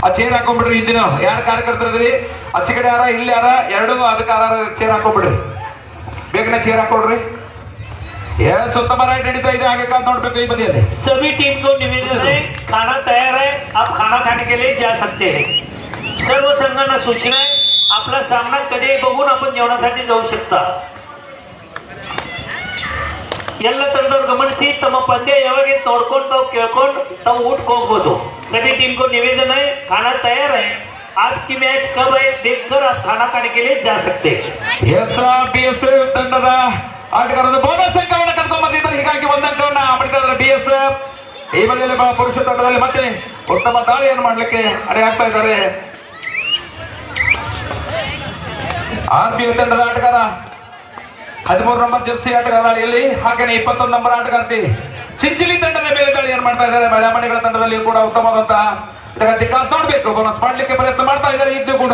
ಆ ಚೇರ್ ಹಾಕೊಂಡ್ಬಿಡ್ರಿ. ಹಿಂದಿನ ಯಾರು ಕಾರ್ಯಕರ್ತರಿದ್ರಿ ಆಚೆ ಕಡೆ ಯಾರ ಇಲ್ಲಿ ಯಾರ ಎರಡು ಅದಕ್ಕೆ ಚೇರ್ ಹಾಕೊಂಡ್ಬಿಡ್ರಿ. ಬೇಗನೆ ಚೇರ್ ಹಾಕೊಡ್ರಿ. उत्तम राइट नಡೀತಾ ಇದೆ. आगे का ನೋಡಬೇಕು ಈ ಬದಿಯಲ್ಲಿ. सभी टीम को निवेदन है, खाना तैयार है, आप खाना खाने के लिए जा सकते हैं. सर्व संघांना सूचना आहे, आपला सामना कधी बघून आपण जेवणासाठी जाऊ शकता. ಎಲ್ಲ ತಂಡದವರು ಗಮನಿಸಿ, ತಮ್ಮ ಪಂದ್ಯ ಯಾವಾಗ ನೋಡ್ಕೊಂಡು ತಾವು ಕೇಳ್ಕೊಂಡು ತಾವು ಊಟಕ್ಕೆ ಹೋಗ್ಬೋದು. सभी टीम को निवेदन है, खाना तैयार है, आपकी मैच कब है देखकर आप खाना खाने के लिए जा सकते हैं. BSF ತಂಡದ ಆಟಗಾರರು ಬೋನಸ್ ಅಂಕವನ್ನು ಕರ್ಕೊಂಡು ಬಂದಿದ್ದಾರೆ. ಹೀಗಾಗಿ ಒಂದಂಕವನ್ನು ಪಡೆದಿದ್ದಾರೆ BSF. ಈ ಬದಿಯಲ್ಲಿ ಪುರುಷ ತಂಡದಲ್ಲಿ ಮತ್ತೆ ಉತ್ತಮ ದಾಳಿಯನ್ನು ಮಾಡಲಿಕ್ಕೆ ಅಡೆ ಆಗ್ತಾ ಇದ್ದಾರೆ RBF ತಂಡದ ಆಟಗಾರ 13 ನಂಬರ್ ಜರ್ಸಿ ಆಟಗಾರ ದಾಳಿಯಲ್ಲಿ. ಹಾಗೆಯೇ 21 ನಂಬರ್ ಆಟಗಾರ್ತಿ ಚಿಂಚಿಲಿ ತಂಡದ ಮೇಲೆ ದಾಳಿಯನ್ನು ಮಾಡ್ತಾ ಇದ್ದಾರೆ. ಮಳೆಮಣಿಗಳ ತಂಡದಲ್ಲಿ ಕೂಡ ಉತ್ತಮವಾದಂತಹ ನೋಡ್ಬೇಕು, ಬೋನಸ್ ಮಾಡಲಿಕ್ಕೆ ಪ್ರಯತ್ನ ಮಾಡ್ತಾ ಇದ್ದಾರೆ. ಇದ್ದು ಕೂಡ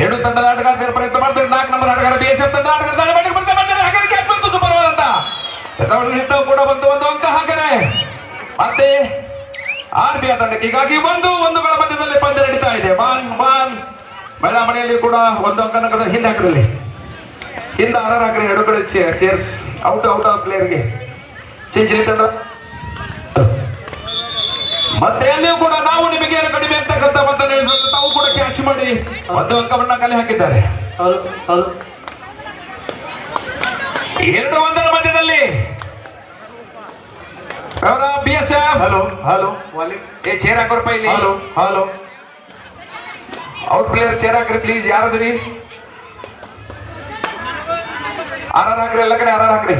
7 ತಂಡದ ಆಟಗಾರರು ಪ್ರಯತ್ನ ಮಾಡ್ತಾರೆ. 4 ನಂಬರ್ ಆಟಗಾರ BSF ತಂಡ ಆಟಗಾರ ದಾಳಿ ಮಾಡಿ ಕೂಡ ಬಂದು ಒಂದು ಅಂಕ. ಹಾಗೆಯೇ ಮತ್ತೆ RBF ತಂಡಕ್ಕೆ ಹೀಗಾಗಿ ಒಂದುಗಳ ಮಧ್ಯದಲ್ಲಿ ಪಂದ್ಯ ನಡೀತಾ ಇದೆ. ಮಳೆಮಣಿಯಲ್ಲಿ ಕೂಡ ಒಂದು ಅಂಕನ ಹಿಂದೆ ಹಾಕಿರಲಿ, ಹಿಂದೆ ಆರ್ ಹಾಕ್ರಿ. ಎರಡು ಕಡೆ ಸೇರ್ಸ್ ಔಟ್ ಪ್ಲೇಯರ್ಗೆ ಚಿಂಚಿಲಿ ತಂಡ. ಮತ್ತೆ ಅಲ್ಲಿಯೂ ಕೂಡ ನಾವು ನಿಮಗೆ ಏನು ಕಡಿಮೆ ಅಂತಕ್ಕಂಥ ತಾವು ಕೂಡ ಕ್ಯಾಚ್ ಮಾಡಿ ಒಂದು ಅಂಕವನ್ನ ಕಲೆ ಹಾಕಿದ್ದಾರೆ. 2-1 ಮಧ್ಯದಲ್ಲಿ BSF ಹಲೋ ಚೇರ್ ಹಾಕೋರಪ್ಪ ಇಲ್ಲಿ. ಹಲೋ ಔಟ್ ಪ್ಲೇಯರ್ ಚೇರ್ ಹಾಕ್ರಿ ಪ್ಲೀಸ್. ಯಾರದ್ರಿ? RR ಹಾಕ್ರಿ, ಎಲ್ಲ ಕಡೆ RR ಹಾಕ್ರಿ.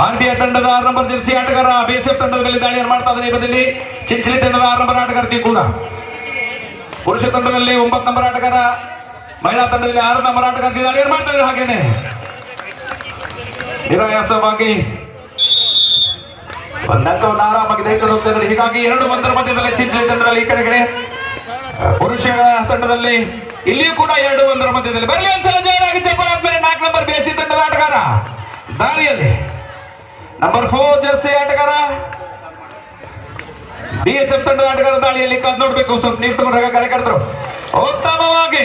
RBF ತಂಡದ 6 ನಂಬರ್ ಜರ್ಸಿ ಆಟಗಾರ BSF ತಂಡದ ಮೇಲೆ ದಾಳಿಯನ್ನು ಮಾಡ್ತಾ ಇದ್ದಾರೆ. ಈ ಬದಿಯಲ್ಲಿ ಚಿಂಚಲಿ ತಂಡದ 6 ನಂಬರ್ ಆಟಗಾರ್ತಿ ಕೂಡ. ಪುರುಷ ತಂಡದಲ್ಲಿ 9 ನಂಬರ್ ಆಟಗಾರ, ಮಹಿಳಾ ತಂಡದಲ್ಲಿ 6 ನಂಬರ್ ಆಟಗಾರ್ತಿ ದಾಳಿಯನ್ನು ಮಾಡ್ತಾ ಇದ್ದಾರೆ. ಹಾಗೇನೆ ನಿರಾಯಾಸವಾಗಿ ಒಂದಂಕವನ್ನು ಆರಾಮಾಗಿ ತೆಗೆದು ಹೋಗ್ತಾ ಇದ್ದಾರೆ. ಹೀಗಾಗಿ 2-1 ಮಧ್ಯದಲ್ಲಿ ಚಿಂಚಲಿ ತಂಡದಲ್ಲಿ ಈ ಕಡೆಗೆ, ಪುರುಷ ತಂಡದಲ್ಲಿ ಇಲ್ಲಿಯೂ ಕೂಡ 2-1 ಮಧ್ಯದಲ್ಲಿ. ಬರಲಿ ಒಂದ್ಸಲ ಜೋರಾಗಿ ಚಪ್ಪಲಾದ್ಮೇಲೆ 4 ನಂಬರ್ BSF ತಂಡದ ಆಟಗಾರ ದಾಳಿಯಲ್ಲಿ. ನಂಬರ್ 4 ಜರ್ಸಿ ಆಟಗಾರ BSF ತಂಡದ ಆಟಗಾರ ದಾಳಿಯಲ್ಲಿ ಕಾದು ನೋಡ್ಬೇಕು. ಸ್ವಲ್ಪ ನೀರು ತಗೊಂಡ್ರಾಗ ಕಾರ್ಯಕರ್ತರು ಉತ್ತಮವಾಗಿ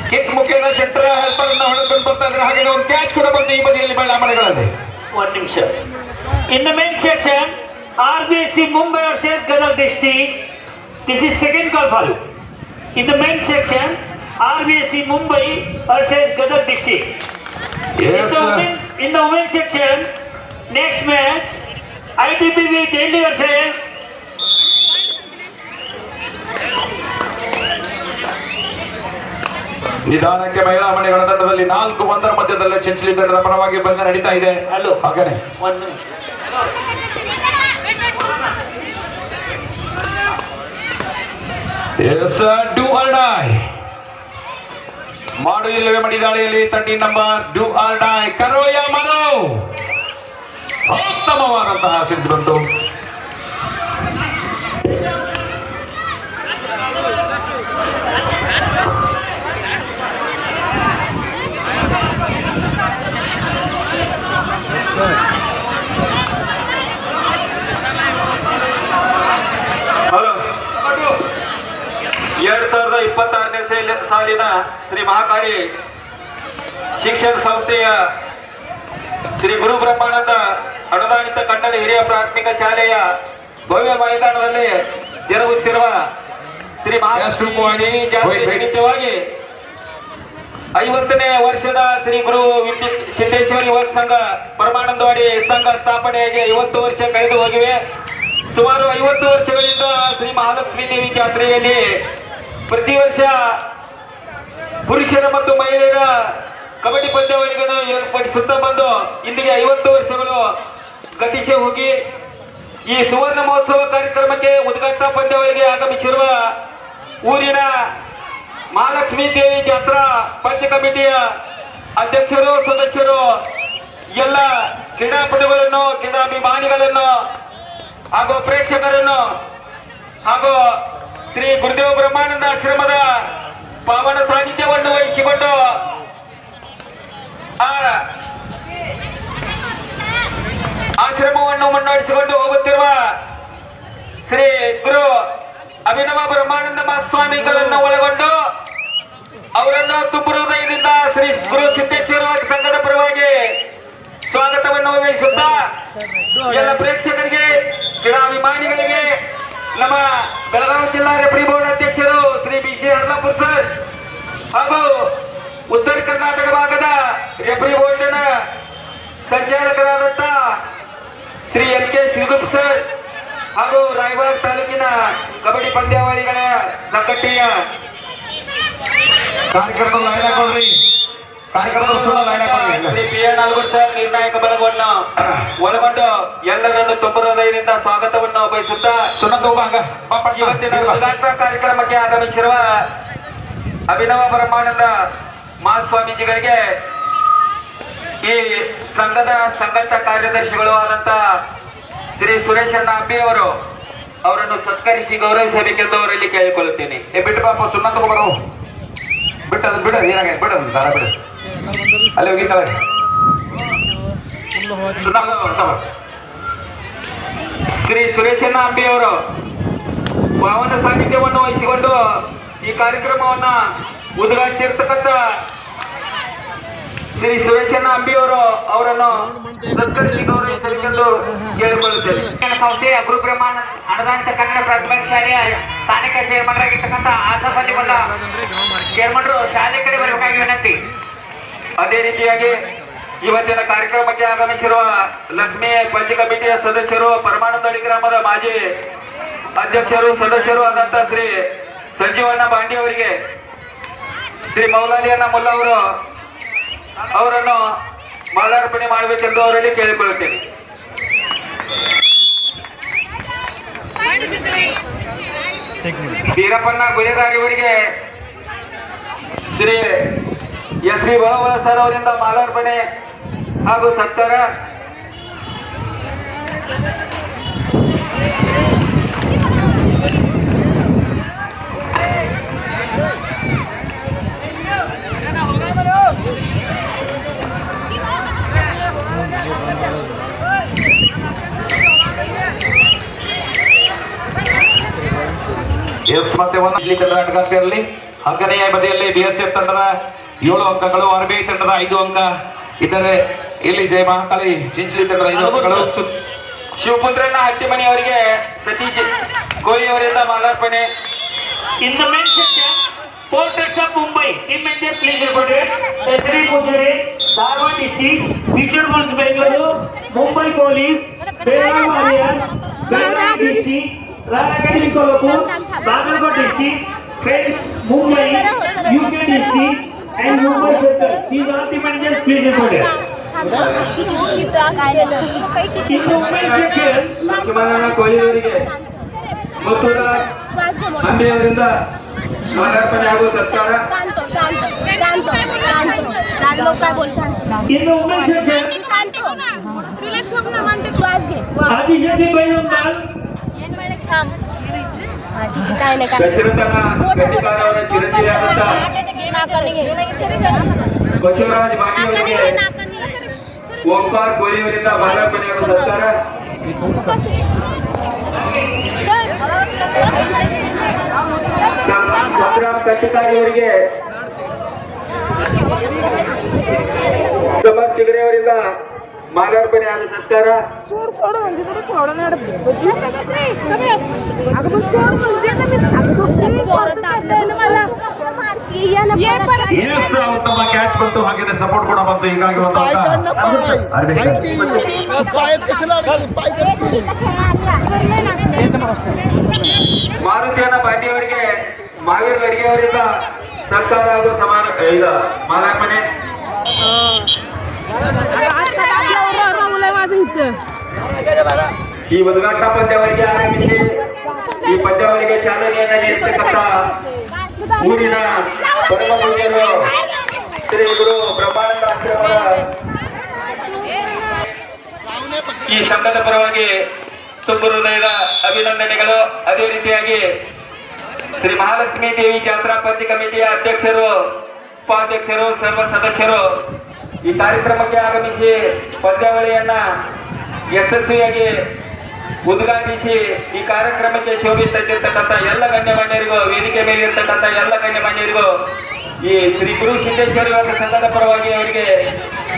ಕಿಕ್ ಮುಖೇನ ಸೆಂಟರ್ ಹೆಲ್ಪರ್ ಅನ್ನು ಹೊಡೆದುಕೊಂಡು ಬರ್ತಾ ಇದ್ದಾರೆ. ಹಾಗೆ ಒಂದು ಕ್ಯಾಚ್ ಕೂಡ ಬಂದು ಈ ಬದಿಯಲ್ಲಿ ಮಳೆಮಣಿಗಳಲ್ಲಿ. ಒಂದು ನಿಮಿಷ. In the main section RBC Mumbai versus Gadag district. This is second call for you. In the main section RBC Mumbai versus Gadag district. In the women's section, next match ITBB Delhi versus ನಿಧಾನಕ್ಕೆ ಮಹಿಳಾ ಮನೆಗಳ ತಂಡದಲ್ಲಿ 4-1 ಮಧ್ಯದಲ್ಲಿ ಚಿಂಚಲಿ ತಂಡದ ಪರವಾಗಿ ಬಂದ ನಡೀತಾ ಇದೆ. ಅಲ್ಲೋ ಹಾಗೇನೆ ಒಂದು ಡೂ ಆರ್ ಡೈ ಮಾಡು ಇಲ್ಲವೇ ಮಡಿ ದಾಳಿಯಲ್ಲಿ 13 ನಂಬರ್ ಡೂ ಆರ್ ಡೈ ಕರೋಯ ಮನೋ. ಉತ್ತಮವಾದಂತಹ ಸಿದ್ದು ಬಂತು. ಹಲೋ 2026ನೇ ಸಾಲಿನ ಶ್ರೀ ಮಹಾಕಾಳಿ ಶಿಕ್ಷಣ ಸಂಸ್ಥೆಯ ಶ್ರೀ ಗುರು ಬ್ರಹ್ಮಾನಂದ ಅನುದಾನಿತ ಕನ್ನಡ ಹಿರಿಯ ಪ್ರಾಥಮಿಕ ಶಾಲೆಯ ಭವ್ಯ ಮೈದಾನದಲ್ಲಿ ಜರುಗುತ್ತಿರುವ ಶ್ರೀ ಮಹಾರಾಷ್ಟ್ರವಾಗಿ 50ನೇ ವರ್ಷದ ಶ್ರೀ ಗುರು ಸಿದ್ದೇಶ್ವರ ಯುವಕ ಸಂಘ ಪರಮಾನಂದವಾಡಿ ಸಂಘ ಸ್ಥಾಪನೆಯಾಗಿ 50 ವರ್ಷ ಕಳೆದು ಹೋಗಿವೆ. ಸುಮಾರು 50 ವರ್ಷಗಳಿಂದ ಶ್ರೀ ಮಹಾಲಕ್ಷ್ಮೀ ದೇವಿ ಜಾತ್ರೆಯಲ್ಲಿ ಪ್ರತಿ ವರ್ಷ ಪುರುಷರ ಮತ್ತು ಮಹಿಳೆಯರ ಕಬಡ್ಡಿ ಪಂದ್ಯಾವಳಿಗಳನ್ನು ಏರ್ಪಡಿಸುತ್ತಾ ಬಂದು ಇಂದಿಗೆ 50 ವರ್ಷಗಳು ಗತಿಸಿ ಹೋಗಿ ಈ ಸುವರ್ಣ ಮಹೋತ್ಸವ ಕಾರ್ಯಕ್ರಮಕ್ಕೆ ಉದ್ಘಾಟನಾ ಪಂದ್ಯಾವಳಿಗೆ ಆಗಮಿಸಿರುವ ಊರಿನ ಮಹಾಲಕ್ಷ್ಮೀ ದೇವಿ ಜಾತ್ರಾ ಪಂಚ ಕಮಿಟಿಯ ಅಧ್ಯಕ್ಷರು, ಸದಸ್ಯರು, ಎಲ್ಲ ಕ್ರೀಡಾಪಟುಗಳನ್ನು, ಕ್ರೀಡಾಭಿಮಾನಿಗಳನ್ನು ಹಾಗೂ ಪ್ರೇಕ್ಷಕರನ್ನು ಹಾಗೂ ಶ್ರೀ ಗುರುದೇವ ಬ್ರಹ್ಮಾನಂದ ಆಶ್ರಮದ ಪಾವನ ಸಾನ್ನಿಧ್ಯವನ್ನು ವಹಿಸಿಕೊಂಡು ಅಭಿನವ ಬ್ರಹ್ಮಾನಂದ ಮಹಾಸ್ವಾಮಿಗಳನ್ನು ಒಳಗೊಂಡು ಅವರನ್ನು ತುಂಬ ಹೃದಯದಿಂದ ಶ್ರೀ ಗುರು ಸಿದ್ದೇಶ್ವರ ಸಂಘದ ಪರವಾಗಿ ಸ್ವಾಗತವನ್ನು ವಹಿಸುತ್ತಾ ಎಲ್ಲ ಪ್ರೇಕ್ಷಕರಿಗೆ ಕ್ರೀಡಾಭಿಮಾನಿಗಳಿಗೆ ನಮ್ಮ ಬೆಳಗಾವಿ ಜಿಲ್ಲಾ ರೆಫ್ರಿ ಬೋರ್ಡ್ ಅಧ್ಯಕ್ಷರು ಶ್ರೀ ಬಿ.ಸಿ. ಹರ್ಲಾಪುರ್ ಸರ್ ಹಾಗೂ ಉತ್ತರ ಕರ್ನಾಟಕ ಭಾಗದ ರೆಫ್ರಿ ಬೋರ್ಡಿನ ಸಂಚಾಲಕರಾದಂತ ಶ್ರೀ ಎಲ್.ಕೆ. ಶಿವಗುಪ್ತ ಸರ್ ಹಾಗೂ ರಾಯಬಾಗ್ ತಾಲೂಕಿನ ಕಬಡ್ಡಿ ಪಂದ್ಯಾವಳಿಗಳ ಸಂಘಟನೆಯ ಕಾರ್ಯಕ್ರಮದ ಲೈನ್ ಹಾಕೊಳ್ರಿ. ಕಾರ್ಯಕ್ರಮದ ಲೈನ್ ಹಾಕೊಳ್ರಿ. Shri P N Nalgur sir ನಿರ್ಣಾಯಕ ಬಲವನ್ನು ಒಳಗೊಂಡು ಎಲ್ಲರನ್ನು ತುಂಬ ಹೃದಯದಿಂದ ಸ್ವಾಗತವನ್ನು ಬಯಸುತ್ತಾ ಇವತ್ತಿನ ಉದ್ಘಾಟನಾ ಕಾರ್ಯಕ್ರಮಕ್ಕೆ ಆಗಮಿಸಿರುವ ಅಭಿನವ ಬ್ರಹ್ಮಾನಂದ ಮಹಾಸ್ವಾಮೀಜಿಗಳಿಗೆ ಈ ಸಂಘದ ಸಂಘಟ ಕಾರ್ಯದರ್ಶಿಗಳು ಆದಂತ ಶ್ರೀ ಸುರೇಶಣ್ಣ ಅಂಬಿ ಅವರನ್ನು ಸತ್ಕರಿಸಿ ಗೌರವಿಸಬೇಕೆಂದು ಅವರಲ್ಲಿ ಕೇಳಿಕೊಳ್ಳುತ್ತೇನೆ. ಬಿಟ್ಟು ಪಾಪ ಸುಣ್ಣ ತಗೋಬರು ಬಿಟ್ಟದು ಬಿಡ ಏನಾಗ ಬಿಡದು ದಾರ ಬಿಡ ಅಲ್ಲಿ ಹೋಗಿದ್ದಾವೆ ಶ್ರೀ ಸುರೇಶಣ್ಣ ಅಂಬಿ ಪಾವನ ಸಾನ್ನಿಧ್ಯವನ್ನು ವಹಿಸಿಕೊಂಡು ಈ ಕಾರ್ಯಕ್ರಮವನ್ನ ಉದ್ಘಾಟಿಸಿರ್ತಕ್ಕಂಥ ಶ್ರೀ ಸುರೇಶಣ್ಣ ಅಂಬಿ ಅವರನ್ನು ಸತ್ಕರಿಸಿ ಗೌರವಿಸಬೇಕೆಂದು ಕೇಳಿಕೊಳ್ಳುತ್ತೇನೆ. ಸಂಸ್ಥೆ ಗುರು ಬ್ರಹ್ಮಾನಂದ ಅನುದಾನಿತ ಕನ್ನಡ ಪ್ರಾಥಮಿಕ ಶಾಲೆಯ ಸ್ಥಾನಿಕ ಚೇರ್ಮನ್ರಾಗಿರ್ತಕ್ಕಂಥ ಆಸಫಲ್ಲಿ ಬಂದ ಚೇರ್ಮನ್ರು ಶಾಲೆ ಕಡೆ ಬರಬೇಕಾಗಿ ವಿನಂತಿ. ಅದೇ ರೀತಿಯಾಗಿ ಇವತ್ತಿನ ಕಾರ್ಯಕ್ರಮಕ್ಕೆ ಆಗಮಿಸಿರುವ ಲಕ್ಷ್ಮೀ ಪಂಚ ಕಮಿಟಿಯ ಸದಸ್ಯರು, ಪರಮಾನಂದಹಳ್ಳಿ ಗ್ರಾಮದ ಮಾಜಿ ಅಧ್ಯಕ್ಷರು ಸದಸ್ಯರು ಆದಂತ ಶ್ರೀ ಸಂಜೀವಣ್ಣ ಬಾಂಡಿ ಅವರಿಗೆ, ಶ್ರೀ ಮೌಲಾಲಿಯನ್ನ ಮುಲ್ಲಾ ಅವರನ್ನು ಮಾಲಾರ್ಪಣೆ ಮಾಡಬೇಕೆಂದು ಅವರಲ್ಲಿ ಕೇಳಿಕೊಳ್ಳುತ್ತೇನೆ. ವೀರಪ್ಪಣ್ಣ ಗುಲೇದಾರಿ ಅವರಿಗೆ ಶ್ರೀ ಎಸ್ ವಿ ಬಳವಳ ಸರ್ ಅವರಿಂದ ಮಾಲಾರ್ಪಣೆ ಹಾಗೂ ಸತ್ಕಾರ. ಮತ್ತೆ ಇಲ್ಲಿ ಕರ್ನಾಟಕ ಅಂತ ಇರಲಿ. ಹಗ್ಗನೆಯ ಬದಿಯಲ್ಲಿ BSF ತಂಡದ 7 ಅಂಕಗಳು, RBI ತಂಡದ 5 ಅಂಕ ಇದ್ದರೆ ಇಲ್ಲಿ ಜಯ ಮಹಾಕಾಳಿ ಚಿಂಚಲಿ ತಂಡದ 5 ಅಂಕಗಳು. ಶಿವಪುತ್ರಣ್ಣ ಹಟ್ಟಿಮನಿ ಅವರಿಗೆ ಸತೀಶ್ ಕೋಲಿ ಅವರಿಂದ ಮಾಲಾರ್ಪಣೆ. In the men's section, Porters of Mumbai, team manager please reported. Sri Pujare, Dharwad district, Future Bulls Bengaluru, Mumbai Police, Belgaum Warriors, Belgaum district, Ranagadri Kolhapur, Bagalkot district, Friends Mumbai, UK district, and Mumbai Center. These are the managers please reported. In the women's section, ಕೋಲಿ ಅವರಿಗೆ ಅಂಬಿ ಅವರಿಂದ ಮಾಲಾರ್ಪಣೆ ಹಾಗೂ ಸತ್ಕಾರ. in the women's section, Adishati Bailundal, ದಶರಥನ ಗಟ್ಟಿಕಾರ ಅವರ ಚಿರಂಜೀವಿಯಾದಂತ ಬಸವರಾಜ್ ಬಾಂಡಿ ಅವರಿಗೆ ಓಂಕಾರ್ ಕೋಲಿ ಅವರಿಂದ ಮಾಲಾರ್ಪಣೆ ಹಾಗೂ ಸತ್ಕಾರ. ಸಂಗ್ರಾಮ್ ಕಟ್ಟಿಕಾರಿ ಅವರಿಗೆ ಸಮರ್ ಚಿಗರೆ ಅವರಿಂದ ಮಾಲಾರ್ಪಣೆ ಹಾಗೂ ಸತ್ಕಾರ. ಉತ್ತಮ ಕ್ಯಾಚ್ ಬಂತು, ಹಾಗೆ ಸಪೋರ್ಟ್ ಕೂಡ ಬಂತು. ಹೀಗಾಗಿ ಒಂದು ಮಾರುತಿಯನ್ನ ಬಾಂಡಿ ಅವರಿಗೆ ಮಾವೀರ್ ಅಡಿಗೆ ಅವರಿಂದ ಸರ್ಕಾರ ಹಾಗೂ ಸಮಾನ ಮಾಲಾರ್ಪಣೆ. ಈ ಉದ್ಘಾಟನಾ ಪಂದ್ಯಾವಳಿಗೆ ಆಗಮಿಸಿ ಈ ಪಂದ್ಯಾವಳಿಗೆ ಚಾಲನೆಯನ್ನು ನೀಡತಕ್ಕಂಥ ಊರಿನ ಪರಮ ಪೂಜ್ಯರು ಶ್ರೀ ಗುರು ಬ್ರಹ್ಮಾನಂದ ಆಶ್ರಮದ ಈ ಸಂಘದ ಪರವಾಗಿ ತುಂಬ ಹೃದಯದ ಅಭಿನಂದನೆಗಳು. ಅದೇ ರೀತಿಯಾಗಿ ಶ್ರೀ ಮಹಾಲಕ್ಷ್ಮೀ ದೇವಿ ಜಾತ್ರಾ ಪಂಚ ಕಮಿಟಿಯ ಅಧ್ಯಕ್ಷರು, ಉಪಾಧ್ಯಕ್ಷರು, ಸರ್ವ ಸದಸ್ಯರು ಈ ಕಾರ್ಯಕ್ರಮಕ್ಕೆ ಆಗಮಿಸಿ ಪಂದ್ಯಾವಳಿಯನ್ನ ಯಶಸ್ವಿಯಾಗಿ ಉದ್ಘಾಟಿಸಿ ಈ ಕಾರ್ಯಕ್ರಮಕ್ಕೆ ಶೋಭಿಸುತ್ತಿರ್ತಕ್ಕಂಥ ಎಲ್ಲ ಗಣ್ಯಮಾನ್ಯರಿಗೂ, ವೇದಿಕೆ ಮೇಲೆ ಇರ್ತಕ್ಕಂಥ ಎಲ್ಲ ಗಣ್ಯಮಾನ್ಯರಿಗೂ ಈ ಶ್ರೀ ಗುರು ಸಿದ್ದೇಶ್ವರ ಯುವಕ ಸಂಘದ ಪರವಾಗಿ ಅವರಿಗೆ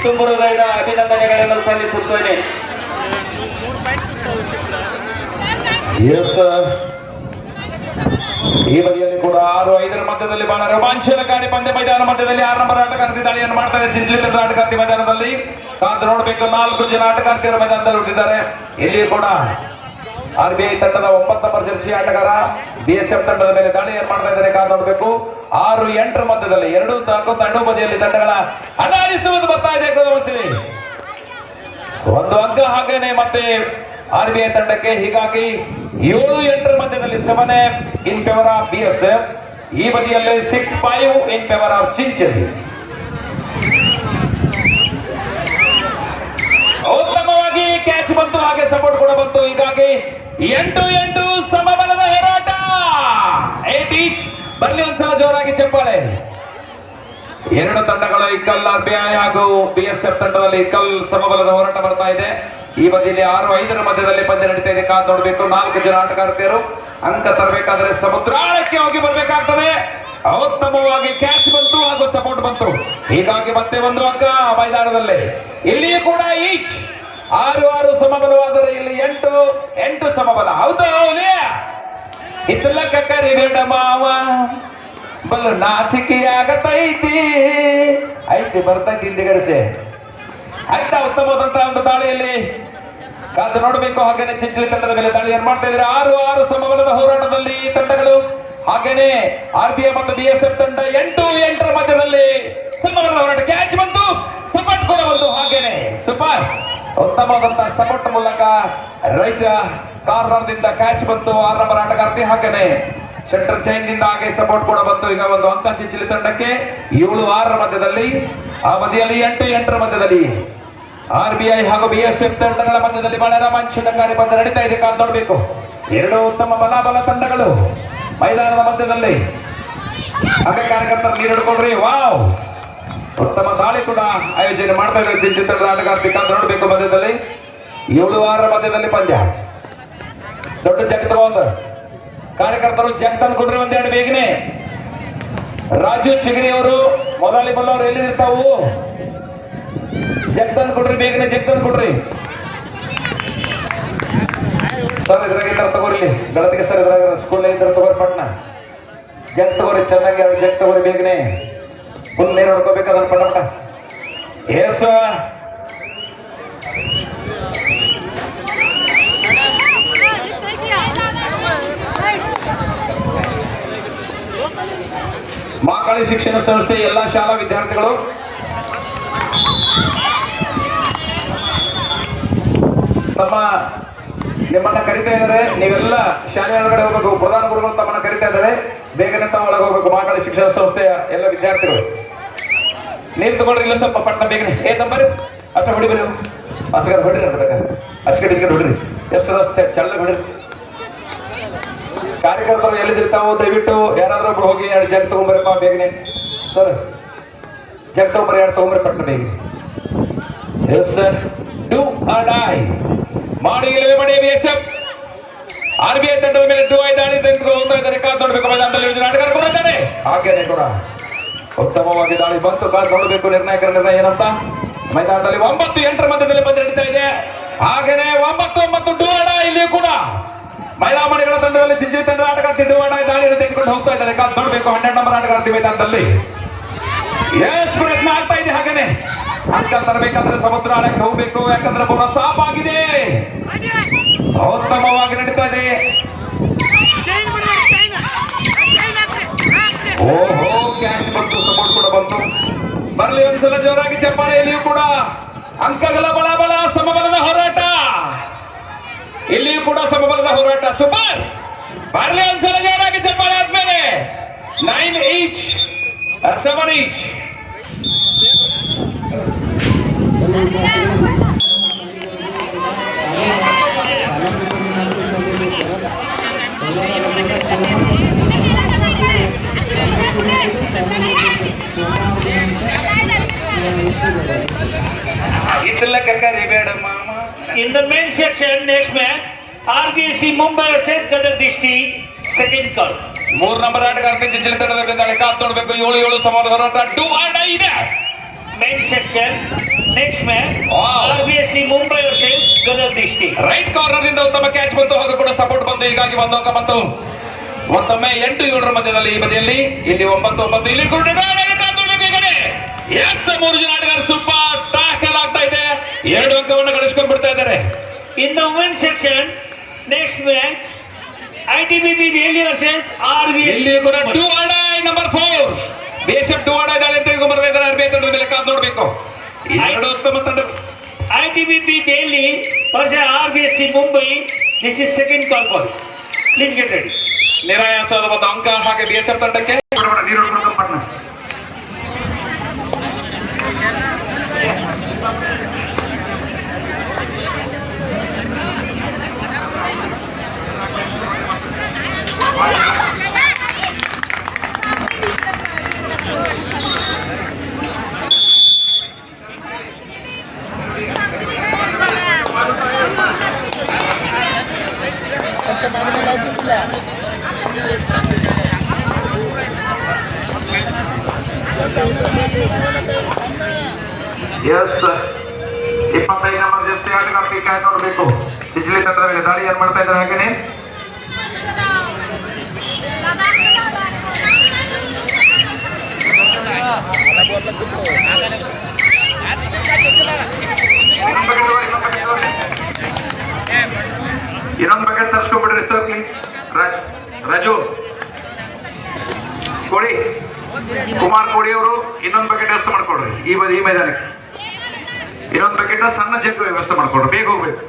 ತುಂಬ ಹೃದಯದ ಅಭಿನಂದನೆಗಳನ್ನು ಸಲ್ಲಿಸುತ್ತೇನೆ. ಈ ಬದಿಯಲ್ಲಿ ಕೂಡ 6-5 ಮಧ್ಯದಲ್ಲಿ ಬಹಳ ರೋಮಾಂಚನಕಾರಿ ಪಂದ್ಯ ಮೈದಾನ ಮಧ್ಯದಲ್ಲಿ 6 ನಂಬರ್ ಆಟಗಾರ್ತಿ ದಾಳಿಯನ್ನು ಮಾಡ್ತಾರೆ. ಚಿಂಚಲಿ ಆಟಗಾರ್ತಿ ಮೈದಾನದಲ್ಲಿ ಕಾದು ನೋಡಬೇಕು. 4 ಜನ ಆಟಗಾರ್ತಿಯರ ಮೈದಾನದಲ್ಲಿ ಹುಟ್ಟಿದ್ದಾರೆ. ಇಲ್ಲಿ ಕೂಡ RBI ತಂಡದ 9 ನಂಬರ್ ಜರ್ಸಿ ಆಟಗಾರ BSF ತಂಡದ ಮೇಲೆ ದಾಳಿಯನ್ನು ಮಾಡ್ತಾ ಇದ್ದಾರೆ. ಕಾದು ನೋಡಬೇಕು. 6-8 ಮಧ್ಯದಲ್ಲಿ 2 ಬದಿಯಲ್ಲಿ ತಂಡಗಳ ಅನಾಲಿಸುವುದು ಬರ್ತಾ ಇದೆ. ಗಮನಿಸಿ, ಒಂದು ಅಂಕ ಹಾಗೇನೆ ಮತ್ತೆ RBI ತಂಡಕ್ಕೆ. ಹೀಗಾಗಿ 7-8 ಮಧ್ಯದಲ್ಲಿ 7 ಇನ್ ಫೇವರ್ ಆಫ್ BSF. ಈ ಬದಿಯಲ್ಲಿ 6-5 ಇನ್ ಫೇವರ್ ಆಫ್ ಚಿಂಚಲಿ. ಉತ್ತಮವಾಗಿ ಕ್ಯಾಚ್ ಬಂತು, ಹಾಗೆ ಸಪೋರ್ಟ್ ಕೂಡ ಬಂತು. ಹೀಗಾಗಿ 8-8 ಸಮಬಲದ ಹೋರಾಟ. 8 ಈಚ್. ಬರ್ಲಿ ಒಂದ್ಸಲ ಜೋರಾಗಿ ಚಪ್ಪಾಳೆ. 2 ತಂಡಗಳು ಇಕ್ಕಲ್ RBI ಹಾಗೂ BSF ತಂಡದಲ್ಲಿ ಇಕ್ಕಲ್ ಸಮಬಲದ ಹೋರಾಟ ಬರ್ತಾ ಇದೆ. ಈ ಬದಿಯಲ್ಲಿ 6-5 ಮಧ್ಯದಲ್ಲಿ ಪಂದ್ಯ ನಡೀತಾ ಇದೆ. ಕಾದು ನೋಡಬೇಕು. 4 ಜನ ಆಟಗಾರ್ತಿಯರು ಅಂಕ ತರಬೇಕಾದ್ರೆ ಸಮುದ್ರಾಳಕ್ಕೆ ಹೋಗಿ ಬರಬೇಕಾಗ್ತದೆ. ಉತ್ತಮವಾಗಿ ಕ್ಯಾಚ್ ಬಂತು ಹಾಗೂ ಸಪೋರ್ಟ್ ಬಂತು. ಹೀಗಾಗಿ ಮತ್ತೆ 1 ಅಂಕ ಮೈದಾನದಲ್ಲಿ. ಇಲ್ಲಿಯೂ ಕೂಡ ಈಚ್ 6-6 ಸಮಬಲವಾದರೆ ಇಲ್ಲಿ 8-8 ಸಮಬಲ. ಹೌದು, ಇತ್ತಲಕ್ಕ ಕರಿಬೇಡ ಮಾವ, ಬಲು ನಾಚಿಕೆ ಆಗತೈತಿ. ಐತಿ ಬರ್ತೈತಿ ಹಿಂದಿಗಡಿಸಿ. ಆಯ್ತಾ, ಉತ್ತಮವಾದಂತಹ ಒಂದು ದಾಳಿಯಲ್ಲಿ ಕಾದು ನೋಡಬೇಕು. ಹಾಗೇನೆ ಚಿಂಚಲಿ ತಂಡದ ಮೇಲೆ ದಾಳಿಯನ್ನು ಮಾಡ್ತಾ ಇದ್ದಾರೆ. 6-6 ಸಮಬಲದ ಹೋರಾಟದಲ್ಲಿ ಈ ತಂಡಗಳು. ಹಾಗೇನೆ RBI ಮತ್ತು BSF ತಂಡ 8-8 ಮಧ್ಯದಲ್ಲಿ ಸಮಬಲದ ಹೋರಾಟ. ಕ್ಯಾಚ್ ಬಂತು, ಸಪೋರ್ಟ್ ಕೂಡ ಬಂತು. ಹಾಗೇನೆ ಸೂಪರ್ ಉತ್ತಮವಾದಂತಹ ಸಪೋರ್ಟ್ ಮೂಲಕ ರೈಟ್ ಕಾರ್ನರ್ ದಿಂದ ಕ್ಯಾಚ್ ಬಂತು. 6 ನಂಬರ್ ಆಟಗಾರ್ತಿ. ಹಾಗೇನೆ ಸೆಂಟರ್ ಚೈನ್ ದಿಂದ ಹಾಗೆ ಸಪೋರ್ಟ್ ಕೂಡ ಬಂತು. ಈಗ 1 ಅಂಕ ಚಿಂಚಲಿ ತಂಡಕ್ಕೆ. 7-6 ಮಧ್ಯದಲ್ಲಿ, ಆ ಬದಿಯಲ್ಲಿ 8-8 ಮಧ್ಯದಲ್ಲಿ RBI ಹಾಗೂ BSF ತಂಡಗಳ ಮಧ್ಯದಲ್ಲಿ ಬಹಳ ರೋಮಾಂಚನಕಾರಿ ಪಂದ್ಯ ನಡೀತಾ ಇದೆ. ಕಾದು ನೋಡಬೇಕು. 2 ಉತ್ತಮ ಬಲ ತಂಡಗಳು ಮೈದಾನದ ಮಧ್ಯದಲ್ಲಿ. ಹಾಗೆ ಕಾರ್ಯಕರ್ತರು ನೀರು ಹಿಡ್ಕೊಂಡ್ರಿ. ವಾವ್, ಉತ್ತಮ ದಾಳಿ ಕೂಡ ಆಯೋಜನೆ ಮಾಡ್ತಾ ಇದ್ದಾರೆ ಚಿಂಚಲಿ ತಂಡದ ಆಟಗಾರ್ತಿ. ಕಾದು ನೋಡಬೇಕು. ಮಧ್ಯದಲ್ಲಿ 7-6 ಮಧ್ಯದಲ್ಲಿ ಪಂದ್ಯ. ದೊಡ್ಡ ಜಗ್ ತಗೊಂಡು ಕಾರ್ಯಕರ್ತರು ಜಗ್ ತಂದು ಕೊಡ್ರಿ ಒಂದೆರಡು ಬೇಗನೆ. ರಾಜು ಚಿಗರಿ ಅವರು ಮೊದಲಿ ಬಲ್ಲವರು ಎಲ್ಲಿರ್ತಾವು? ಜಗ್ ತಂದು ಕೊಡ್ರಿ ಬೇಗನೆ, ಜಗ್ ತಂದು ಕೊಡ್ರಿ ಸರ್. ಇದ್ರಾಗ ಇದ್ರ ತಗೋರಿ, ಗಳತಿಗೆ ಸರ್ ಇದ್ರಾಗ ಸ್ಕೂಲ್ ಇದ್ರ ತಗೋರಿ ಪಟ್ನ. ಜಗ್ ತಗೋರಿ ಚೆನ್ನಾಗಿ, ಅವ್ರು ಜಗ್ ತಗೋರಿ ಬೇಗನೆ. ಫುಲ್ ನೀರು ಹೊಡ್ಕೋಬೇಕು ಅದನ್ನ ಪಟ. ಏಸ ಮಕ್ಕಳ ಶಿಕ್ಷಣ ಸಂಸ್ಥೆ ಎಲ್ಲ ಶಾಲಾ ವಿದ್ಯಾರ್ಥಿಗಳು ನಿಮ್ಮನ್ನ ಕರಿತಾ ಇದ್ದಾರೆ. ನೀವೆಲ್ಲ ಶಾಲೆ ಒಳಗಡೆ ಹೋಗ್ಬೇಕು. ಪ್ರಧಾನ ಗುರುಗಳು ತಮ್ಮನ್ನ ಕರಿತಾ ಇದ್ದಾರೆ. ಬೇಗನೆ ತಾವು ಒಳಗೆ ಹೋಗ್ಬೇಕು. ಮಕ್ಕಳ ಶಿಕ್ಷಣ ಸಂಸ್ಥೆಯ ಎಲ್ಲ ವಿದ್ಯಾರ್ಥಿಗಳು ನೀರು ತಗೊಳ್ರಿ. ಇಲ್ಲ ಸ್ವಲ್ಪ ಪಟ್ಟ ಬೇಗನೆ. ತಂಬರಿ ಅಷ್ಟ ಹೊಡಿಬ್ರಿ. ಅಚ್ಕಡೆ ಹೊಡಿರಿ, ಅಚ್ಕಡೆ ಇಚ್ಕಡೆ ಹೊಡಿರಿ. ಎಷ್ಟು ರಸ್ತೆ ಚಳ್ಳ ಹೊಡಿರಿ. ಕಾರ್ಯಕರ್ತರು ಎಲ್ಲಿರ್ತಾವು ದಯವಿಟ್ಟು ಯಾರಾದ್ರೂ ಒಬ್ರು ಹೋಗಿ 2 ಜಗ್ ತಗೊಂಬರಪ್ಪ ಬೇಗನೆ. ಸರ್ ಜಗ್ ತಗೊಂಬರಿ, 2 ತಗೊಂಬರಿ ಪಟ್ಟ ಬೇಗನೆ. Yes sir, do or dye ಮಾಡಿ. ಇಲ್ಲವೇ ಮಾಡಿ. BSF RBI ತಂಡದ ಮೇಲೆ ಡೂ ಐ ದಾಳಿ ಹೋಗ್ತಾ ಇದ್ದಾರೆ. ಕಾದು ನೋಡಬೇಕು. ಮೈದಾನದಲ್ಲಿ ಆಟಗಾರ ಕೂಡ ಇದ್ದಾರೆ. ಹಾಗೇನೆ ಕೂಡ ಉತ್ತಮವಾಗಿ ದಾಳಿ ಬಂತು. ಕಾದು ನೋಡಬೇಕು ನಿರ್ಣಾಯಕರ ನಿರ್ಣಯ ಏನಂತ. ಮೈದಾನದಲ್ಲಿ 9-8 ಮಧ್ಯದಲ್ಲಿ ಪಂದ್ಯ ನಡೀತಾ ಇದೆ. ಹಾಗೇನೆ 9-9 ಡೂ ಆರ್ ಡೈ. ಇಲ್ಲಿಯೂ ಕೂಡ ಮಹಿಳಾ ಮಣಿಗಳ ತಂಡದಲ್ಲಿ ಚಿಂಚಲಿ ತಂಡದ ಆಟಗಾರ್ತಿ ಡೂ ಆರ್ ಡೈ ದಾಳಿಯನ್ನು ತೆಗೆದುಕೊಂಡು ಹೋಗ್ತಾ ಇದ್ದಾರೆ. ಕಾದು ನೋಡಬೇಕು. 12 ನಂಬರ್ ಆಟಗಾರ್ತಿ ಮೈದಾನದಲ್ಲಿ ಎಸ್ ಪ್ರಯತ್ನ ಆಗ್ತಾ ಇದೆ. ಹಾಗೇನೆ ಅಂಕ ತರಬೇಕಾದ್ರೆ ಸಮುದ್ರ ಆಳಕ್ಕೆ ಹೋಗ್ಬೇಕು. ಯಾಕಂದ್ರೆ ಪುನಃ ಸಾಪ್ ಆಗಿದೆ. ಉತ್ತಮವಾಗಿ ನಡೀತಾ ಇದೆ. ಓಹೋ, ಕ್ಯಾಚ್ ಬಂತು, ಸಪೋರ್ಟ್ ಕೂಡ ಬಂತು. ಬರ್ಲಿ ಒಂದ್ಸಲ ಜೋರಾಗಿ ಚಪ್ಪಾಳೆಯಲ್ಲಿಯೂ ಕೂಡ ಅಂಕಗಳ ಬಲ ಸಮಬಲದ ಹೋರಾಟ. ಇಲ್ಲಿಯೂ ಕೂಡ ಸಮಬಲದ ಹೋರಾಟ. ಸೂಪರ್. ಬರ್ಲಿ ಒಂದ್ಸಲ ಜೋರಾಗಿ ಚಪ್ಪಾಳೆ ಆದ್ಮೇಲೆ 9 each 7 each. In the main section, next match, RBC Mumbai versus Gadag district, second call. 3 number ಆಟಗಾರ್ತಿ ಚಿಂಚಲಿ ತಂಡದ ಬೆಂದಾಳಿ ಕಾತ್ ನೋಡ್ಬೇಕು. 7-7 ಸಮಾನ ಹೋರಾಟ. ಡೂ ಆರ್ ಡೈ ಇದೆ. Main section, next match, Wow. RBC Mumbai versus Gadag district. Right corner ಇಂದ ಉತ್ತಮ catch ಬಂತು, ಹಾಗೂ ಕೂಡ ಸಪೋರ್ಟ್ ಬಂತು. ಹೀಗಾಗಿ ಒಂದು ಅಂಕ ಬಂತು. ಮತ್ತೊಮ್ಮೆ 8-7 ಮಧ್ಯದಲ್ಲಿ ಈ ಬದಿಯಲ್ಲಿ, ಇಲ್ಲಿ 9-9 ಇಲ್ಲಿ ಕೂಡ ಎಸ್ 3 ಜನ ಆಟಗಾರ ಸೂಪರ್ ಟ್ಯಾಕಲ್ ಆಗ್ತಾ ಇದೆ. 2 ಅಂಕವನ್ನು ಗಳಿಸ್ಕೊಂಡು ಬಿಡ್ತಾ ಇದ್ದಾರೆ. In the women's section, next match, ITBP Delhi versus ಇಲ್ಲಿ RBC. ಕೂಡ do or dye number 4 BSF do or dye ದಾಳಿ ಅಂತ ಬರ್ತಾ ಇದ್ದಾರೆ. ಆರ್ಬಿಐ ತಂಡದ ಮೇಲೆ ಕಾದು ನೋಡ್ಬೇಕು. ಈ 2 ಉತ್ತಮ ತಂಡ. ITBP Delhi versus RBC Mumbai. This is second call for you. Please get ready. ನಿರಾಯಾಸವಾದ ಒಂದು ಅಂಕ ಹಾಗೆ BSF ತಂಡಕ್ಕೆ. ಎಸ್ 25 ನಂಬರ್ ಜರ್ಸಿ ಆಟಗಾರ್ತಿ ಕ್ಯಾಚ್ ನೋಡಬೇಕು. ಚಿಂಚಲಿ ತಂಡದ ಮೇಲೆ ದಾಳಿ ಏನ್ ಮಾಡ್ತಾ ಇದ್ದಾರೆ. ಹಾಗೇನೆ ಇನ್ನೊಂದು ಬಕೆಟ್ ತರಿಸ್ಕೊಂಡ್ಬಿಡ್ರಿ ಸರ್ ಪ್ಲೀಸ್. ರಾಜು ಕೋಳಿ, ಕುಮಾರ್ ಕೋಳಿ ಅವರು ಇನ್ನೊಂದು ಬಕೆಟ್ ವ್ಯವಸ್ಥೆ ಮಾಡ್ಕೊಡ್ರಿ. ಈ ಮೈದಾನಕ್ಕೆ ಇನ್ನೊಂದು ಬಕೆಟ್ ಸಣ್ಣ ಜಗ್ಗು ವ್ಯವಸ್ಥೆ ಮಾಡ್ಕೊಡ್ರಿ. ಬೇಗ ಹೋಗ್ಬೇಕು.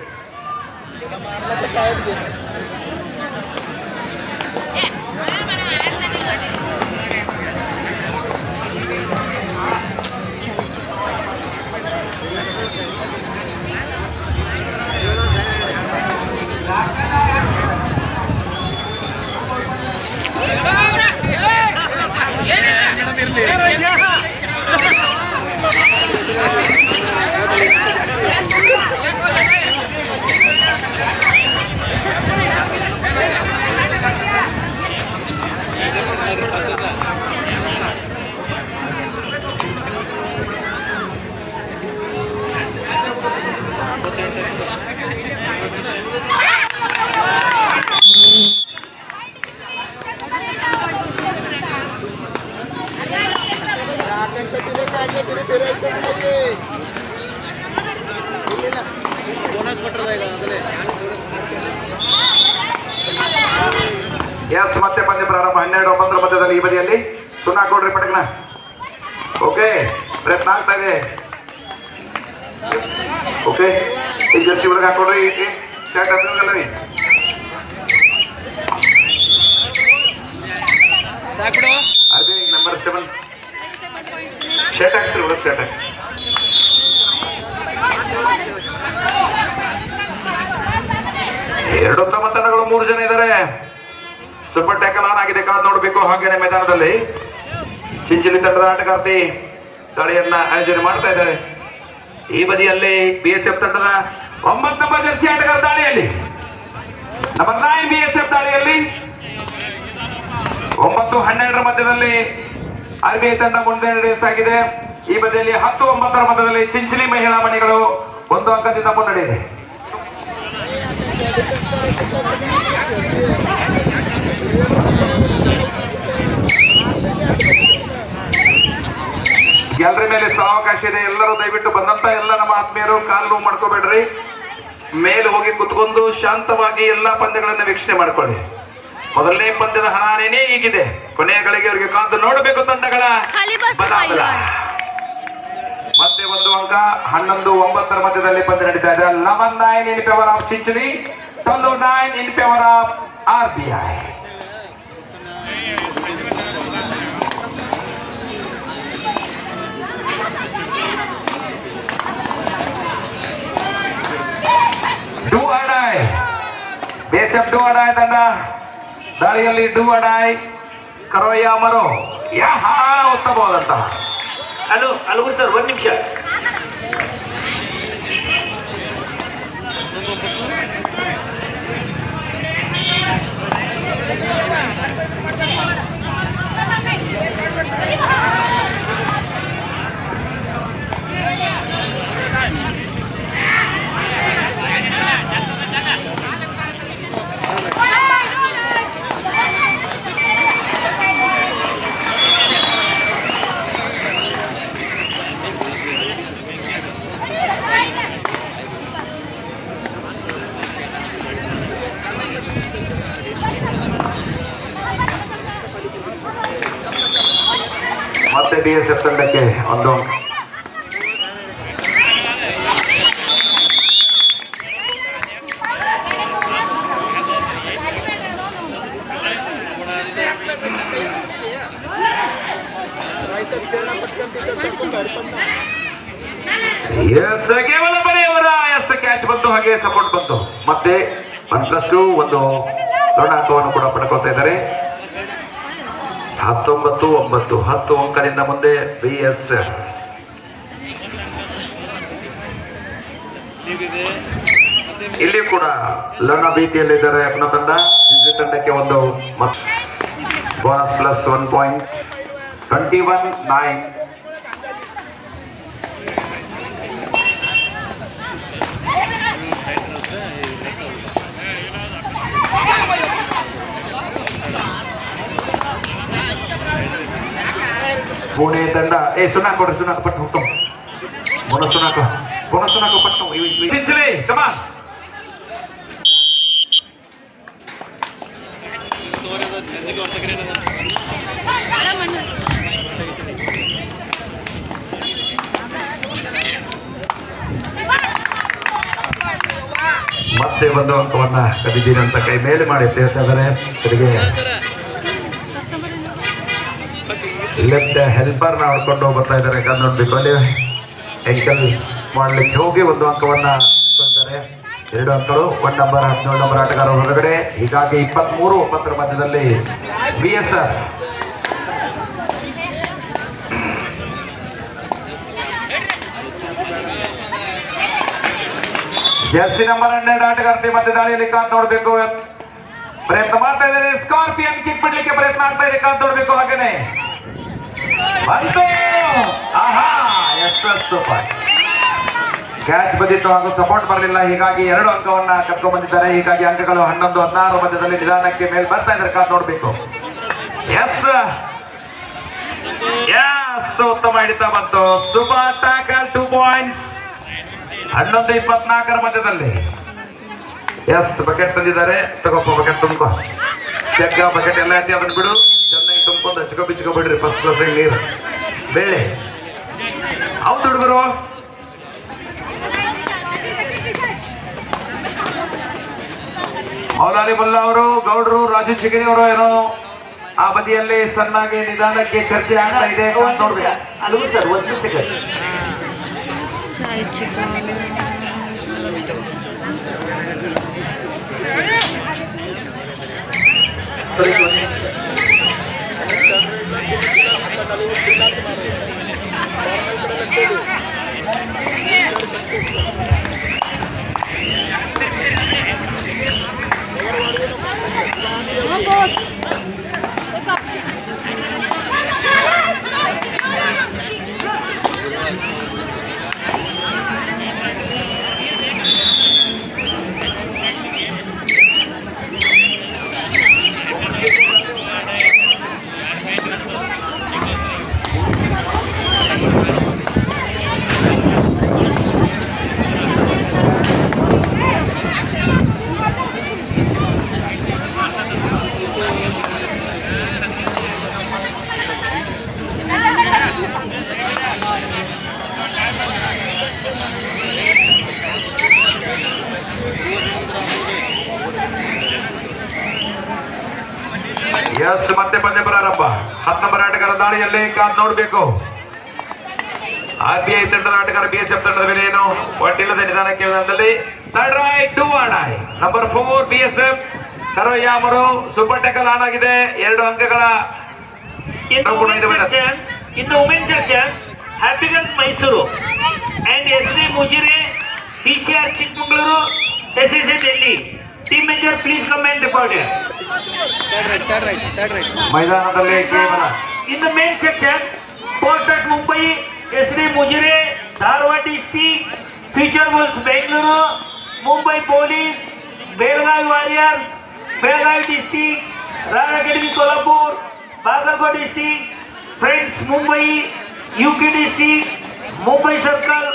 ಎಸ್ ಮತ್ತೆ ಪಂದ್ಯ ಪ್ರಾರಂಭ. 12-9 ಮಧ್ಯದಲ್ಲಿ ಈ ಬದಿಯಲ್ಲಿ ಸುಣ್ಣ ಹಾಕೊಡ್ರಿ ಪಟಕ್ನ. ಓಕೆ, ಪ್ರಯತ್ನ ಆಗ್ತಾ ಇದೆ. ಓಕೆ, ಈ ಜರ್ಸಿ ಒಳಗೆ ಹಾಕೊಡ್ರಿ. ಶರ್ಟ್ ಹತ್ತಿರಲ್ಲ ರೀ. ಅದೇ ನಂಬರ್ 7 ಶರ್ಟ್ ಹಾಕ್ಸಿರಿ ಒಳಗೆ. ಶರ್ಟ್ ಹಾಕಿ. ಎರಡು ಉತ್ತಮ ತಂಡಗಳು, 3 ಜನ ಇದ್ದಾರೆ. ಸೂಪರ್ ಟ್ಯಾಕಲ್ ಆನ್ ಆಗಿದೆ, ಕಾದು ನೋಡಬೇಕು. ಹಾಗೇನೆ ಮೈದಾನದಲ್ಲಿ ಚಿಂಚಲಿ ತಂಡದ ಆಟಗಾರ್ತಿ ದಾಳಿಯನ್ನ ಆಯೋಜನೆ ಮಾಡ್ತಾ ಇದ್ದಾರೆ. ಈ ಬದಿಯಲ್ಲಿ BSF ತಂಡದ 9 ನಂಬರ್ ಜರ್ಸಿ ಆಟಗಾರ ದಾಳಿಯಲ್ಲಿ, ನಂಬರ್ 9 BSF ದಾಳಿಯಲ್ಲಿ 9-12 ಮಧ್ಯದಲ್ಲಿ RBI ತಂಡ ಮುಂದೆ ನಡೆಸಾಗಿದೆ. ಈ ಬದಿಯಲ್ಲಿ 10-9 ಮಧ್ಯದಲ್ಲಿ ಚಿಂಚಲಿ ಮಹಿಳಾ ಮಣಿಗಳು 1 ಅಂಕದಿಂದ ಮುನ್ನಡೆಯಿದೆ. ಎಲ್ಲರ ಮೇಲೆ ಸ್ಥಳಾವಕಾಶ ಇದೆ. ಎಲ್ಲರೂ ದಯವಿಟ್ಟು ಬಂದಂತ ಎಲ್ಲ ನಮ್ಮ ಆತ್ಮೀಯರು ಕಾಲು ನೋವು ಮಾಡ್ಕೋಬೇಡ್ರಿ. ಮೇಲೆ ಹೋಗಿ ಕುತ್ಕೊಂಡು ಶಾಂತವಾಗಿ ಎಲ್ಲಾ ಪಂದ್ಯಗಳನ್ನ ವೀಕ್ಷಣೆ ಮಾಡ್ಕೊಳ್ಳಿ. ಮೊದಲನೇ ಪಂದ್ಯದ ಹಣಾನೇನೇ ಈಗಿದೆ. ಕೊನೆಯ ಗಳಿಗೆ ಅವರಿಗೆ ಕಾದು ನೋಡಬೇಕು ತಂಡಗಳ ಬಲಾಬಲ. ಮತ್ತೆ 1 ಅಂಕ. 11-9 ಮಧ್ಯದಲ್ಲಿ ಪಂದ್ಯ ನಡೀತಾ ಇದೆ. 11-9 in favour of Chinchali, 12-9 in favour of RBI. Do or die BSF do or die ತಂಡ ದಾಳಿಯಲ್ಲಿ ಡೂ ಆರ್ ಡೈ ಕರೋಯ ಮರೋ ಉತ್ತಮವಾದಂತ. ಹಲೋ ಅಲ್ಗು ಸರ್, 1 ನಿಮಿಷ. ಮತ್ತೆ BSF ತಂಡಕ್ಕೆ ಒಂದು ಕೇವಲ ಬರೆಯವರ ಕ್ಯಾಚ್ ಬಂತು, ಹಾಗೆ ಸಪೋರ್ಟ್ ಬಂತು. ಮತ್ತೆ 1+2 ಒಂದು ದೊಡ್ಡ ಅಂಕವನ್ನು ಕೂಡ ಪಡ್ಕೊಳ್ತಾ ಇದ್ದಾರೆ. 19-9 10 ಅಂಕದಿಂದ ಮುಂದೆ BSF. ಇಲ್ಲಿ ಕೂಡ ಲರ್ನ ಭೀತಿಯಲ್ಲಿದ್ದಾರೆ ಅಪ್ನ ತಂಡ. ಸಿಂಜಿ ತಂಡಕ್ಕೆ ಒಂದು ಬೋನಸ್ ಪ್ಲಸ್ 1 ಪಾಯಿಂಟ್. 21-9. ಪುಣೆ ತಂಡ ಸುನಾಕ್ ಕೊಡ್ರಿ, ಸುನಾಕ್ ಪಟ್ಟು ಹೋಗ್ತಾವ. ಸುನಾಕ ಪಟ್ಟು ಚಿಂಚಲಿ ಕಮಾನ್. ಮತ್ತೆ ಒಂದು ಅಂಕವನ್ನ ಕದಿದ್ದೀನಿ ಅಂತ ಕೈ ಮೇಲೆ ಮಾಡಿ ಹೇಳ್ತಾ ಇದ್ದಾರೆ. ಕಡೆಗೆ ಲೆಫ್ಟ್ ಹೆಲ್ಪರ್ನ ಹೊಡ್ಕೊಂಡು ಬರ್ತಾ ಇದ್ದಾರೆ. ನೋಡ್ಬೇಕು ಅಲ್ಲಿ ಎಂಕಲ್ ಮಾಡ್ಲಿಕ್ಕೆ ಹೋಗಿ ಒಂದು ಅಂಕವನ್ನ ಇಟ್ಕೊಳ್ತಾರೆ. 2 ಅಂಕಗಳು. 1 ನಂಬರ್ 17 ನಂಬರ್ ಆಟಗಾರ ಹೊರಗಡೆ. ಹೀಗಾಗಿ 23-9 ಮಧ್ಯದಲ್ಲಿ BSF. ಜರ್ಸಿ ನಂಬರ್ 12 ಆಟಗಾರ್ತಿ ಮತ್ತೆ ದಾಳಿಯಲ್ಲಿ ಕಾದ್ ನೋಡ್ಬೇಕು. ಪ್ರಯತ್ನ ಮಾಡ್ತಾ ಇದ್ದಾರೆ. ಸ್ಕಾರ್ಪಿಯನ್ ಕಿಕ್ ಬಿಡ್ಲಿಕ್ಕೆ ಪ್ರಯತ್ನ ಆಗ್ತಾ ಇದೆ. ಕಾದ್ ನೋಡ್ಬೇಕು. ಹಾಗೇನೆ ಸೂಪರ್ ಕ್ಯಾಚ್ ಬಂದಿತ್ತು ಹಾಗೂ ಸಪೋರ್ಟ್ ಬರಲಿಲ್ಲ. ಹೀಗಾಗಿ 2 ಅಂಕವನ್ನ ಕರ್ಕೊಂಡ್ ಬಂದಿದ್ದಾರೆ. ಹೀಗಾಗಿ ಅಂಕಗಳು 11-16 ಮಧ್ಯದಲ್ಲಿ ನಿಧಾನಕ್ಕೆ ಮೇಲೆ ಬರ್ತಾ ಇದ್ದಾರೆ. ಕಾದ್ ನೋಡ್ಬೇಕು. ಎಸ್ ಉತ್ತಮ ಹಿಡಿತ ಬಂತು. Super tackle 2 points. 11-24 ಮಧ್ಯದಲ್ಲಿ ಬಕೆಟ್ ತಂದಿದ್ದಾರೆ. ತಗೋಪ್ಪ ಬಕೆಟ್ ತುಂಬ್ಕೊ. ಚೆಕ್ಕ ಬಕೆಟ್ ಎಲ್ಲ ಐತಿ, ಅದನ್ನ ಬಿಡು. ಚೆನ್ನಾಗಿ ತುಂಬ್ಕೊಂಡು ಹಚ್ಕೊ ಬಿಡ್ರಿ. ಫಸ್ಟ್ ಕ್ಲಾಸ್ ನೀರು ಬೇಳೆ ಹೌದು ಹುಡುಗರು. ಮೌಲಾಲಿ ಮುಲ್ಲಾ ಅವರು, ಗೌಡ್ರು, ರಾಜು ಚಿಗರಿ ಅವರು ಏನೋ ಆ ಬದಿಯಲ್ಲಿ ಸಣ್ಣಾಗಿ ನಿಧಾನಕ್ಕೆ ಚರ್ಚೆ ಆಗ್ತಾ ಇದೆ. ಅಲ್ವೂ ಸರ್, 1 ಸೆಕೆಂಡ್. ಮತ್ತೆ ಪಂದ್ಯ ಪ್ರಾರಂಭ. 10 ನಂಬರ್ ಆಟಗಾರ ದಾಳಿಯಲ್ಲಿ ಕಾದ್ ನೋಡ್ಬೇಕು. RBI ತಂಡದ ಆಟಗಾರ BSF ತಂಡದ ಮೇಲೆ ಏನು ಒಡ್ಡಿಲ್ಲದ ನಿಧಾನಕ್ಕೆ ನಂಬರ್ 4 BSF ಕರೋಯಾಮರು ಸೂಪರ್ ಟ್ಯಾಕಲ್ ಆನ್ ಆಗಿದೆ. 2 ಅಂಕಗಳ In the women's section, Happiness Mysuru and SD Mujire, PCR Chikmagaluru, SSA Delhi. Team manager, please come and report here. Third right. ಮೈದಾನದಲ್ಲಿ ಕೇವಲ In the main section, Port at Mumbai, SD Mujire, Dharwad district, Future Bulls Bengaluru, Mumbai Police, Belgavi Warriors, Belgavi district, Rana Academy Kolhapur, Bagalkot district, Friends Mumbai, UK district, Mumbai Circle.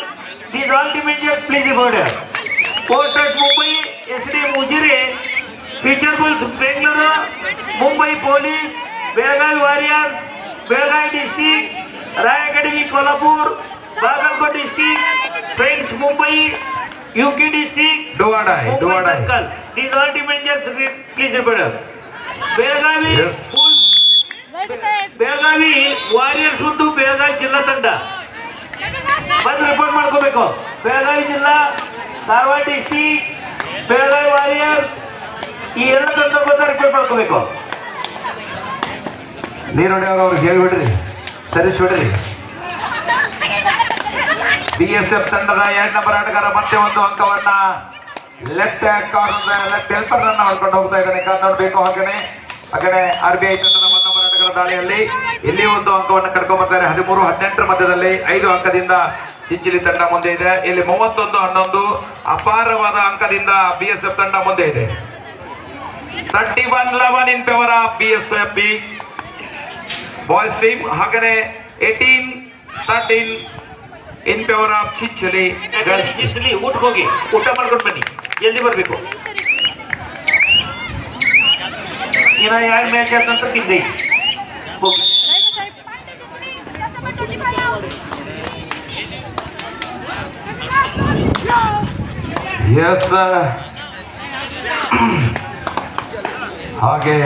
These all team managers, please report here. Port at Mumbai, SD Mujire, Future Bulls Bengaluru, Mumbai Police, Belgavi Warriors, Belgavi district, Rana Academy Kolhapur, Bagalkot district, Friends Mumbai, UK district, Do or die. Mumbai Circle. These all team managers, please report here. Belgavi Yes. Bulls, Belgavi Warriors ಮತ್ತು ಬೆಳಗಾವಿ ಜಿಲ್ಲಾ ತಂಡ ಬಂದು report ಮಾಡ್ಕೋಬೇಕು. ಬೆಳಗಾವಿ ಜಿಲ್ಲಾ, Dharwad district, Belagavi warriors ಈ ಎಲ್ಲ ತಂಡ ಬಂದು ರಿಪೋರ್ಟ್ ಮಾಡ್ಕೋಬೇಕು. ನೀರು ಹೊಡೆಯುವಾಗ ಅವ್ರಿಗೆ ಹೇಳ್ಬಿಡ್ರಿ, ಸರಿಸ್ಬಿಡ್ರಿ. BSF ತಂಡದ 2 ನಂಬರ್ ಆಟಗಾರ ಮತ್ತೆ ಒಂದು ಅಂಕವನ್ನ ಲೆಫ್ಟ್ ಕಾರ್ನರ್ ಲೆಫ್ಟ್ ಹೆಲ್ಪರ್ ಅನ್ನ ಹೊಡ್ಕೊಂಡು ಹೋಗ್ತಾ ಇದ್ದಾನೆ. ನೋಡ್ಬೇಕು. ಹಾಗೇನೆ RBI ತಂಡದ 1 ನಂಬರ್ ಆಟಗಾರ ದಾಳಿಯಲ್ಲಿ ಇಲ್ಲಿ ಒಂದು ಅಂಕವನ್ನು ಕರ್ಕೊಂಡ್ ಬರ್ತಾರೆ. 13-18 ಮಧ್ಯದಲ್ಲಿ 5 ಅಂಕದಿಂದ ಚಿಂಚಲಿ ತಂಡ ಮುಂದೆ ಇದೆ. ಇಲ್ಲಿ 31-11 ಅಪಾರವಾದ ಅಂಕದಿಂದ BSF ತಂಡ ಮುಂದೆ ಇದೆ. 31-11 ಇನ್ favour of BSF boys team. ಹಾಗೇನೆ 18-13 ಇನ್ favour of Chinchali girls. Chinchali ಊಟಕ್ಕೆ ಹೋಗಿ ಊಟ ಮಾಡ್ಕೊಂಡು ಬನ್ನಿ, ಜಲ್ದಿ ಬರ್ಬೇಕು. ಇನ್ನ ಯಾವ ಮ್ಯಾಚ್ ಅಂತ ತಿಂದೆ ಹೋಗಿ. ಎಸ್ ಹಾಗೆ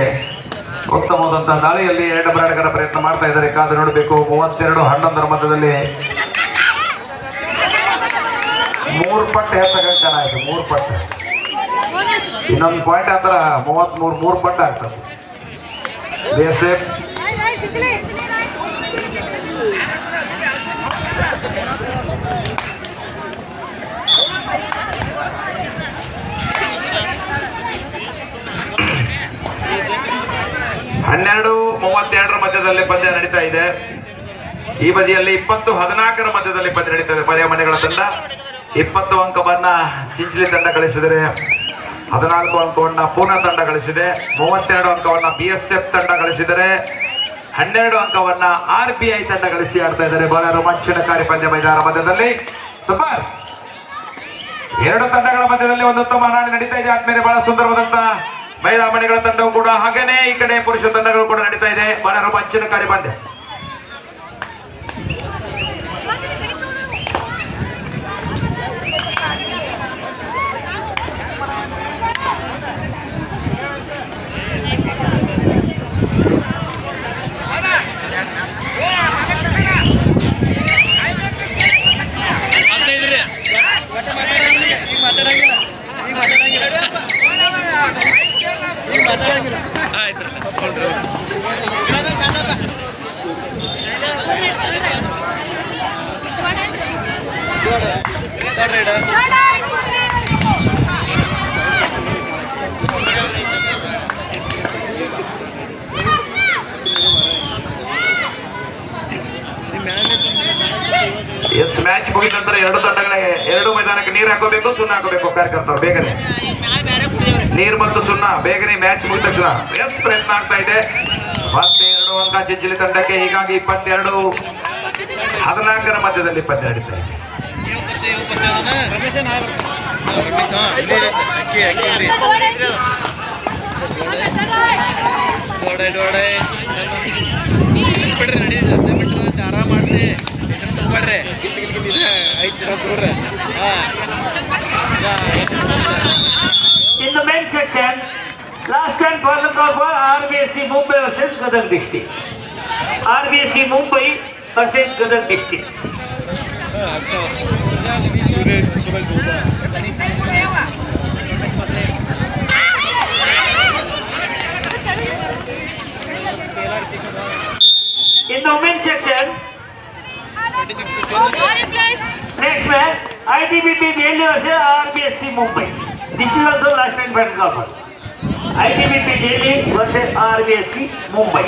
ಉತ್ತಮವಾದಂತಹ ದಾಳಿಯಲ್ಲಿ 2 ನಂಬರ್ ಆಟಗಾರ ಪ್ರಯತ್ನ ಮಾಡ್ತಾ ಇದ್ದಾರೆ. ಕಾದು ನೋಡಬೇಕು. 32-11 ಮಧ್ಯದಲ್ಲಿ 3 ಪಟ್ಟು ಹೆಚ್ಚಾಗಂಕನ ಆಯ್ತು. 3 ಪಟ್ಟು. ಇನ್ನೊಂದು ಪಾಯಿಂಟ್ ಆತರ 33 ಪಟ್ಟು ಆಗ್ತದೆ. BSF ಹನ್ನೆರಡು 32 ಮಧ್ಯದಲ್ಲಿ ಪಂದ್ಯ ನಡೀತಾ ಇದೆ. ಈ ಬದಿಯಲ್ಲಿ 20-14 ಮಧ್ಯದಲ್ಲಿ ಪಂದ್ಯ ನಡೀತಾ ಇದೆ. ಪರ್ಯ ಮನೆಗಳ ತಂಡ 20 ಅಂಕವನ್ನ ಚಿಂಚಲಿ ತಂಡ ಗಳಿಸಿದರೆ, 14 ಅಂಕವನ್ನ ಪೂನಾ ತಂಡ ಗಳಿಸಿದೆ. 32 ಅಂಕವನ್ನ BSF ತಂಡ ಗಳಿಸಿದರೆ, 12 ಅಂಕವನ್ನ RBI ತಂಡ ಗಳಿಸಿ ಆಡ್ತಾ ಇದ್ದಾರೆ. ಬಹಳ ರೋಮಾಂಚನಕಾರಿ ಪಂದ್ಯ ಮೈದಾನ ಮಧ್ಯದಲ್ಲಿ. ಸೂಪರ್. 2 ತಂಡಗಳ ಮಧ್ಯದಲ್ಲಿ ಒಂದು ಉತ್ತಮ ಹಣಾಣಿ ನಡೀತಾ ಇದೆ. ಆದ್ಮೇಲೆ ಬಹಳ ಸುಂದರವಾದಂತ ಮಹಿಳಾ ಮಣಿಗಳ ತಂಡವು ಕೂಡ, ಹಾಗೇನೆ ಈ ಕಡೆ ಪುರುಷ ತಂಡಗಳು ಕೂಡ ನಡೀತಾ ಇದೆ. ಬಹಳ ರೋಮಾಂಚನಕಾರಿ ಪಂದ್ಯ. ಎಸ್ ಮ್ಯಾಚ್ ಮುಗಿದ ನಂತರ 2 ತಂಡಗಳಿಗೆ 2 ಮೈದಾನಕ್ಕೆ ನೀರು ಹಾಕೋಬೇಕು, ಸುಣ್ಣ ಹಾಕೋಬೇಕು. ಕಾರ್ಯಕರ್ತರು ಬೇಗನೆ ನೀರು ಮತ್ತು ಸುಣ್ಣ ಬೇಗನೆ ಮ್ಯಾಚ್ ಮುಗಿದ ತಕ್ಷಣ. ಎಸ್ ಪ್ರಯತ್ನ ಆಗ್ತಾ ಇದೆ. ಮತ್ತೆ 2 ಅಂಕ ಚಿಂಚಲಿ ತಂಡಕ್ಕೆ. ಹೀಗಾಗಿ 22-14 ಮಧ್ಯದಲ್ಲಿ ಪಂದ್ಯ ನಡೀತಾ ಇದೆ. ಆರಾಮ್ ಮಾಡ್ರಿ ತಗೋಬೇಡ್ರಿ. In the main section, last and final call for RBSC Mumbai versus Gadag district. RBSC Mumbai versus Gadag district. In the women's section, next match, ITBP Delhi versus RBSC Mumbai. This is also last time final call for ITBP Delhi versus RBSC Mumbai.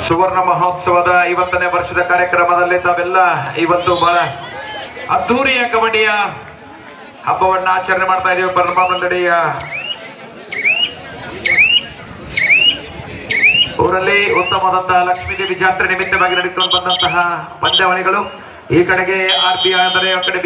ಸುವರ್ಣ ಮಹೋತ್ಸವದ ಇವತ್ತನೇ ವರ್ಷದ ಕಾರ್ಯಕ್ರಮದಲ್ಲಿ ತಾವೆಲ್ಲ ಇವತ್ತು ಬಹಳ ಅದ್ದೂರಿಯ ಕಬಡ್ಡಿಯ ಹಬ್ಬವನ್ನ ಆಚರಣೆ ಮಾಡ್ತಾ ಇದ್ದೀವಿ. ಬರ್ಮ ಮಂಡಳಿಯ ಊರಲ್ಲಿ ಉತ್ತಮವಾದಂತಹ ಲಕ್ಷ್ಮೀದೇವಿ ಜಾತ್ರೆ ನಿಮಿತ್ತವಾಗಿ ನಡೆದುಕೊಂಡು ಬಂದಂತಹ ಪಂದ್ಯಾವಳಿಗಳು. ಈ ಕಡೆಗೆ RBI ಅಂದರೆ ಆ ಕಡೆ